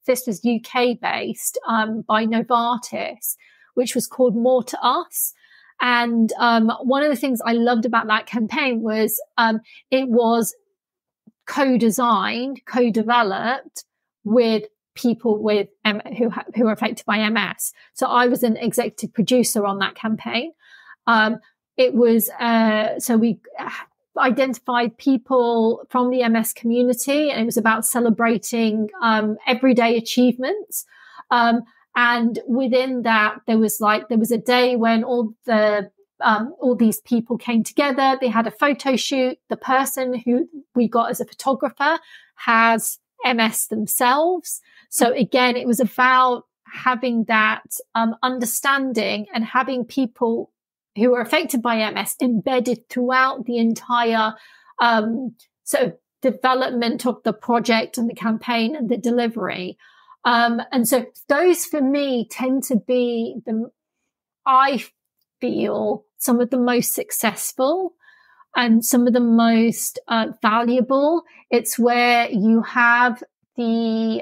this was UK based, by Novartis, which was called More to Us. And one of the things I loved about that campaign was it was co-designed, co-developed with people with who are affected by MS. So I was an executive producer on that campaign. It was so we identified people from the MS community, and it was about celebrating everyday achievements. And within that, there was a day when all these people came together. They had a photo shoot. The person who we got as a photographer has MS themselves. So again, it was about having that understanding and having people who are affected by MS embedded throughout the entire sort of development of the project and the campaign and the delivery. And so those for me tend to be I feel some of the most successful and some of the most valuable. It's where you have the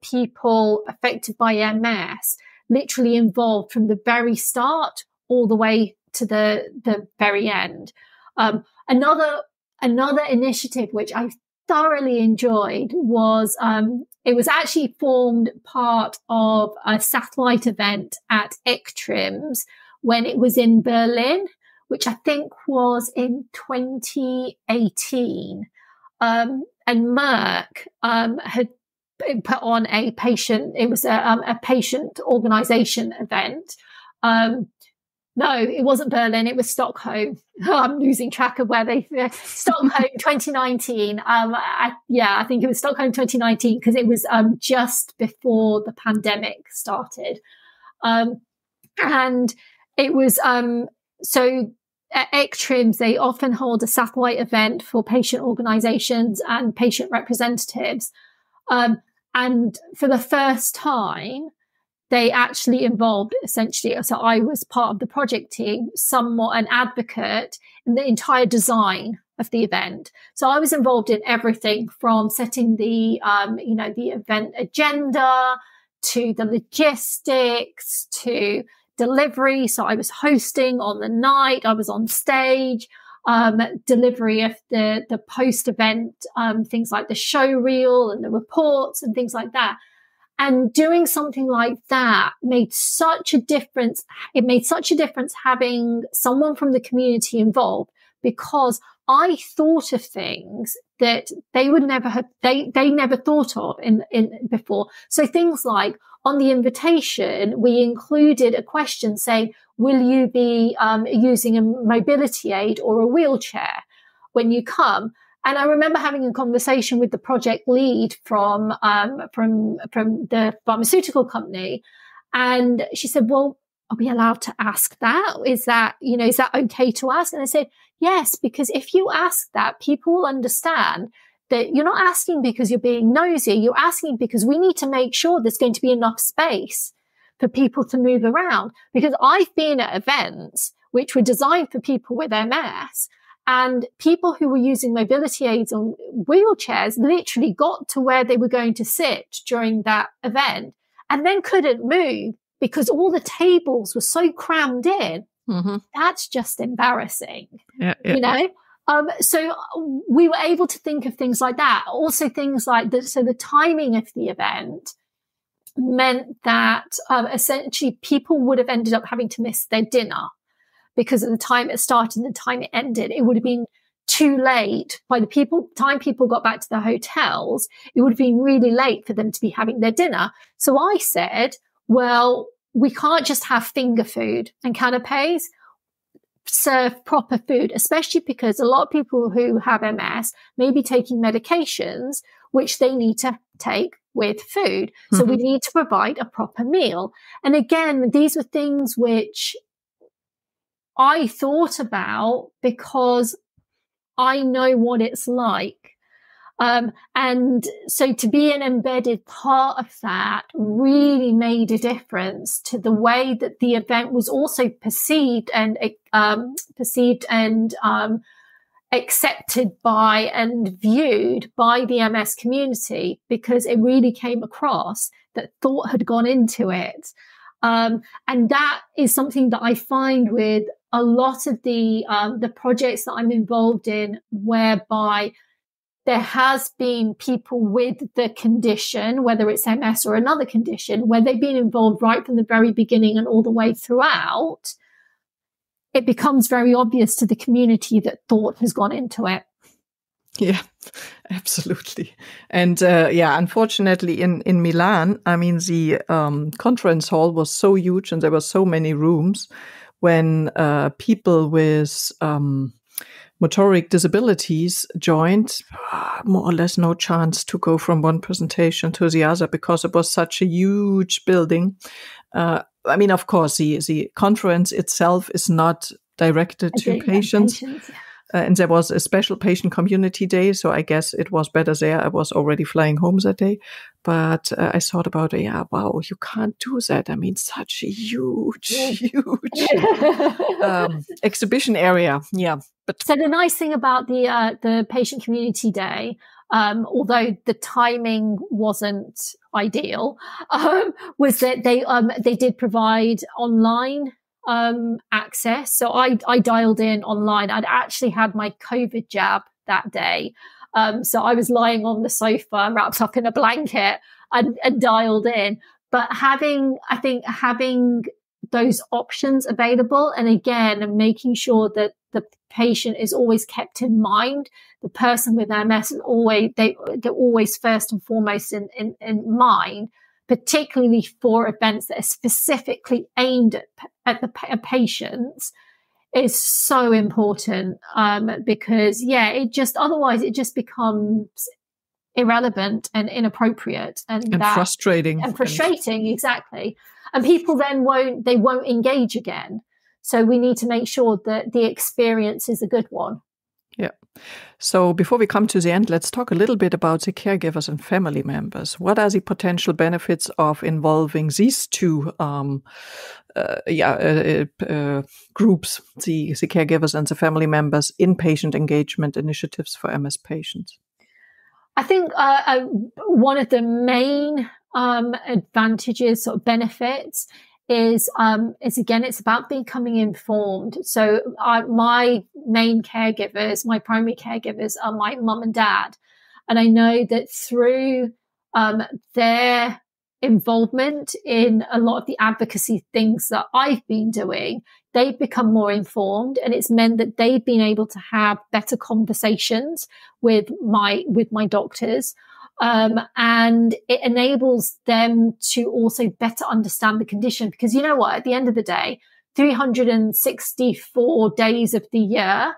people affected by MS literally involved from the very start all the way to the very end. Another initiative which I thoroughly enjoyed was it was actually formed part of a satellite event at ECTRIMS when it was in Berlin, which I think was in 2018. And Merck had put on a patient, it was a patient organization event. No, it wasn't Berlin, it was Stockholm. I'm losing track of where Stockholm 2019. I think it was Stockholm 2019 because it was just before the pandemic started. And it was, so at ECTRIMS, they often hold a satellite event for patient organizations and patient representatives. And for the first time, they actually involved essentially, so I was part of the project team, somewhat an advocate in the entire design of the event. So I was involved in everything from setting the event agenda to the logistics to delivery. So I was hosting on the night, I was on stage, delivery of the post-event, things like the show reel and the reports and things like that. And doing something like that made such a difference. It made such a difference having someone from the community involved, because I thought of things that they would never have, they never thought of in before. So things like on the invitation, we included a question saying, will you be using a mobility aid or a wheelchair when you come? And I remember having a conversation with the project lead from the pharmaceutical company. And she said, well, are we allowed to ask that? Is that okay to ask? And I said, yes, because if you ask that, people will understand that you're not asking because you're being nosy. You're asking because we need to make sure there's going to be enough space for people to move around. Because I've been at events which were designed for people with MS, and people who were using mobility aids or wheelchairs literally got to where they were going to sit during that event and then couldn't move because all the tables were so crammed in. Mm-hmm. That's just embarrassing, So we were able to think of things like that. Also things like that. So the timing of the event meant that essentially people would have ended up having to miss their dinner, because at the time it started and the time it ended, it would have been too late. By the time people got back to their hotels, it would have been really late for them to be having their dinner. So I said, well, we can't just have finger food and canapes. Serve proper food, especially because a lot of people who have MS may be taking medications which they need to take with food. Mm-hmm. So we need to provide a proper meal. And again, these were things which I thought about because I know what it's like. And so to be an embedded part of that really made a difference to the way that the event was also perceived and accepted by and viewed by the MS community, because it really came across that thought had gone into it. And that is something that I find with a lot of the projects that I'm involved in, whereby there has been people with the condition, whether it's MS or another condition, where they've been involved right from the very beginning and all the way throughout. It becomes very obvious to the community that thought has gone into it. Yeah, absolutely. And unfortunately in Milan, I mean, the conference hall was so huge and there were so many rooms. When people with motoric disabilities joined, more or less no chance to go from one presentation to the other because it was such a huge building. I mean, of course, the conference itself is not directed to patients. And there was a special patient community day, so I guess it was better there. I was already flying home that day. But I thought about, wow, you can't do that. I mean, such a huge exhibition area. Yeah. But so the nice thing about the patient community day, although the timing wasn't ideal, was that they did provide online access. So I dialed in online. I'd actually had my COVID jab that day. So I was lying on the sofa wrapped up in a blanket and dialed in. But having those options available, and again, making sure that the patient is always kept in mind. The person with MS is always, they're always first and foremost in mind, particularly for events that are specifically aimed at the patients, is so important. Because otherwise it just becomes irrelevant and inappropriate and frustrating. Exactly. And people then won't engage again. So we need to make sure that the experience is a good one. Yeah. So before we come to the end, let's talk a little bit about the caregivers and family members. What are the potential benefits of involving these two groups, the caregivers and the family members, in patient engagement initiatives for MS patients? I think one of the main advantages or benefits is again, it's about becoming informed. So my main caregivers, my primary caregivers, are my mum and dad. And I know that through their involvement in a lot of the advocacy things that I've been doing, they've become more informed, and it's meant that they've been able to have better conversations with my doctors. And it enables them to also better understand the condition, because you know what, at the end of the day, 364 days of the year,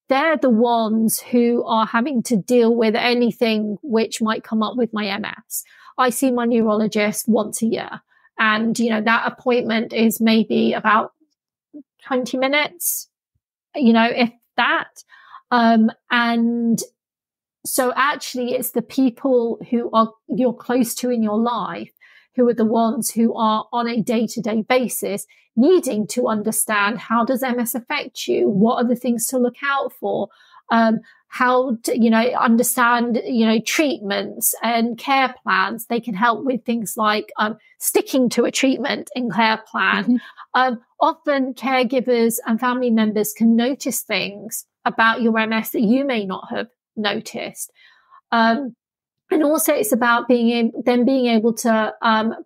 they're the ones who are having to deal with anything which might come up with my MS. I see my neurologist once a year, and that appointment is maybe about 20 minutes, if that. And so actually it's the people who you're close to in your life who are the ones who are on a day-to-day basis needing to understand, how does MS affect you? What are the things to look out for? How to, understand, treatments and care plans. They can help with things like sticking to a treatment and care plan. Mm-hmm. Often caregivers and family members can notice things about your MS that you may not have noticed. And also it's about being able to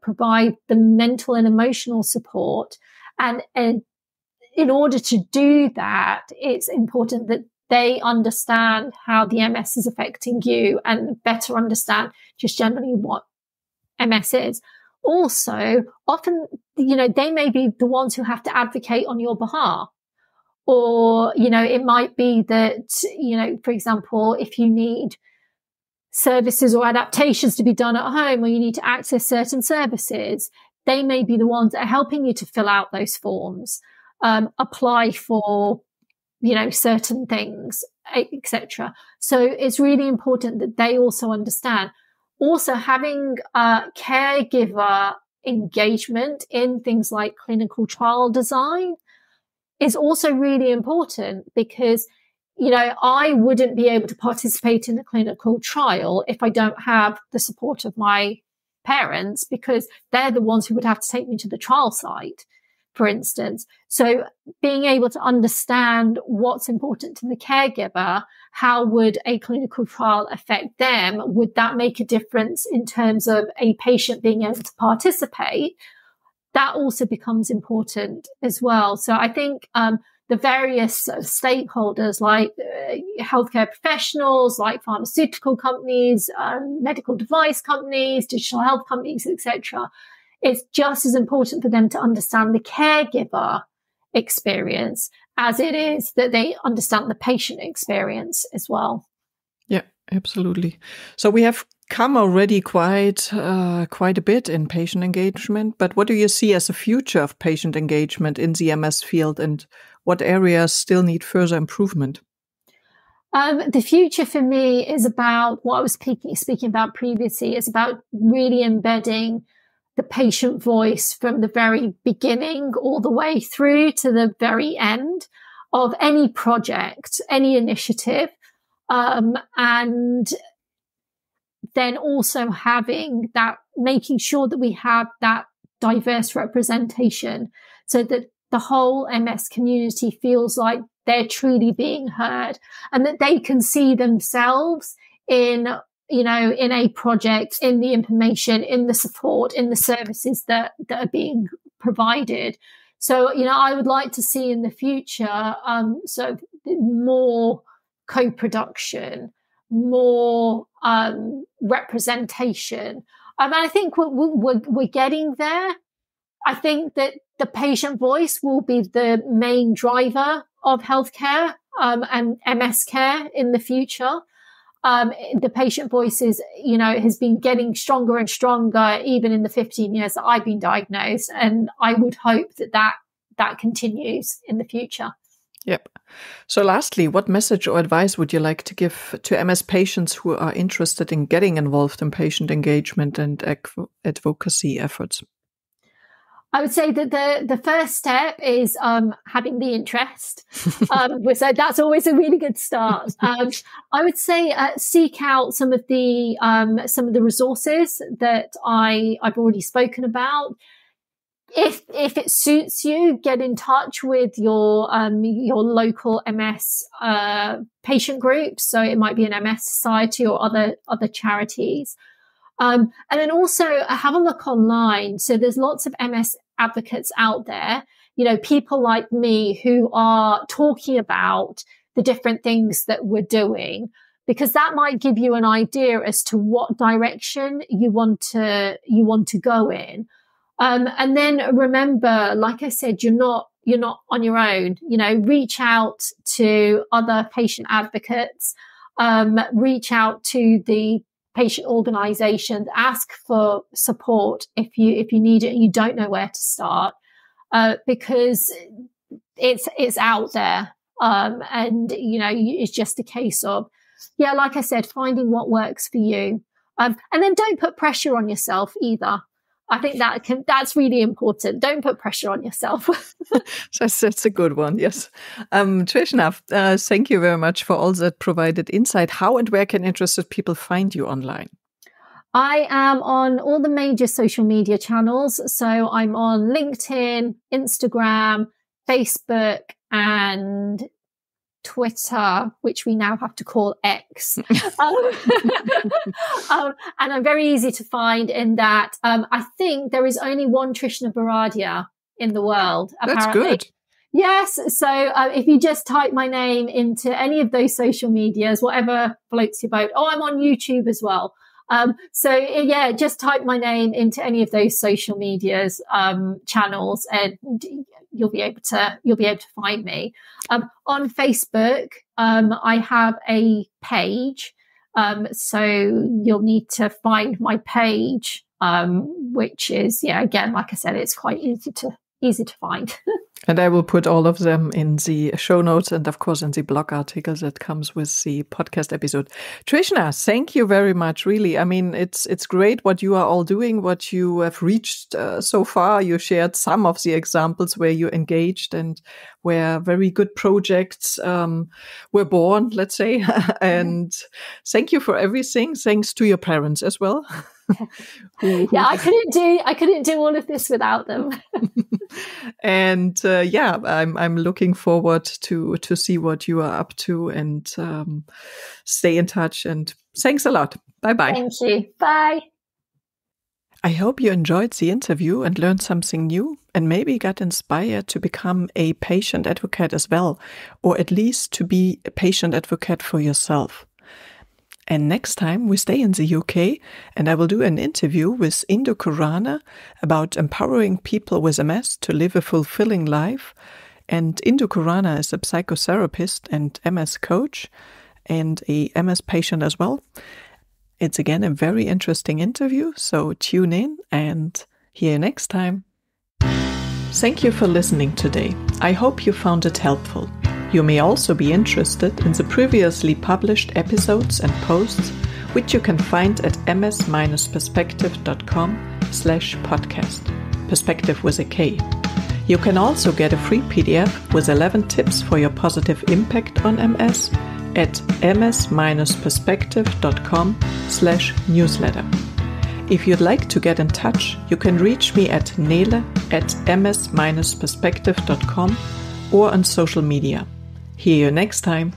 provide the mental and emotional support. And in order to do that, it's important that they understand how the MS is affecting you and better understand just generally what MS is. Also, often, they may be the ones who have to advocate on your behalf. Or, it might be that, for example, if you need services or adaptations to be done at home, or you need to access certain services, they may be the ones that are helping you to fill out those forms, apply for, certain things, etc. So it's really important that they also understand. Also, having caregiver engagement in things like clinical trial design is also really important, because, I wouldn't be able to participate in a clinical trial if I don't have the support of my parents, because they're the ones who would have to take me to the trial site, for instance. So being able to understand what's important to the caregiver, how would a clinical trial affect them? Would that make a difference in terms of a patient being able to participate? That also becomes important as well. So I think the various stakeholders, like healthcare professionals, like pharmaceutical companies, medical device companies, digital health companies, etc., it's just as important for them to understand the caregiver experience as it is that they understand the patient experience as well. Yeah, Absolutely. So we have come already quite a bit in patient engagement, but what do you see as a future of patient engagement in the MS field, and what areas still need further improvement? The future for me is about what I was speaking about previously. It's about really embedding the patient voice from the very beginning all the way through to the very end of any project, any initiative. And then also making sure that we have that diverse representation so that the whole MS community feels like they're truly being heard and that they can see themselves in a project, in the information, in the support, in the services that are being provided. So, I would like to see in the future, more co-production, more representation. And I think we're getting there. I think that the patient voice will be the main driver of healthcare and MS care in the future. The patient voice has been getting stronger and stronger even in the 15 years that I've been diagnosed. And I would hope that continues in the future. Yep. So lastly, what message or advice would you like to give to MS patients who are interested in getting involved in patient engagement and advocacy efforts? I would say that the first step is having the interest. So that's always a really good start. I would say seek out some of the resources that I've already spoken about. If it suits you, get in touch with your local MS patient groups. So it might be an MS Society or other charities. And then also have a look online. So there's lots of MS advocates out there, people like me who are talking about the different things that we're doing, because that might give you an idea as to what direction you want to go in. And then remember, like I said, you're not on your own. Reach out to other patient advocates, reach out to the patient organizations, ask for support if you need it and you don't know where to start, because it's out there. And it's just a case of, like I said, finding what works for you. And then don't put pressure on yourself either. I think that's really important. Don't put pressure on yourself. That's a good one. Yes. Trishna, thank you very much for all that provided insight. How and where can interested people find you online? I am on all the major social media channels. So I'm on LinkedIn, Instagram, Facebook, and Twitter, which we now have to call X. And I'm very easy to find in that. I think there is only one Trishna Bharadia in the world, apparently. That's good. Yes. So if you just type my name into any of those social medias, whatever floats your boat. Oh, I'm on YouTube as well. Just type my name into any of those social medias channels, and you'll be able to find me. On Facebook, I have a page, so you'll need to find my page, which is again, like I said, it's quite easy to find. And I will put all of them in the show notes and, of course, in the blog article that comes with the podcast episode. Trishna, thank you very much. Really, I mean, it's great what you are all doing, what you have reached so far. You shared some of the examples where you engaged and where very good projects were born, let's say. And thank you for everything. Thanks to your parents as well. I couldn't do all of this without them. And I'm looking forward to see what you are up to, and stay in touch. And thanks a lot. Bye-bye. Thank you. Bye. I hope you enjoyed the interview and learned something new, and maybe got inspired to become a patient advocate as well, or at least to be a patient advocate for yourself. And next time we stay in the UK, and I will do an interview with Indu Khurana about empowering people with MS to live a fulfilling life. And Indu Khurana is a psychotherapist and MS coach. and a MS patient as well. It's again a very interesting interview, so tune in and hear you next time. Thank you for listening today. I hope you found it helpful. You may also be interested in the previously published episodes and posts, which you can find at ms-perspektive.com/podcast. Perspective with a K. You can also get a free PDF with 11 tips for your positive impact on MS at ms-perspektive.com/newsletter. If you'd like to get in touch, you can reach me at nele@ms-perspektive.com or on social media. See you next time.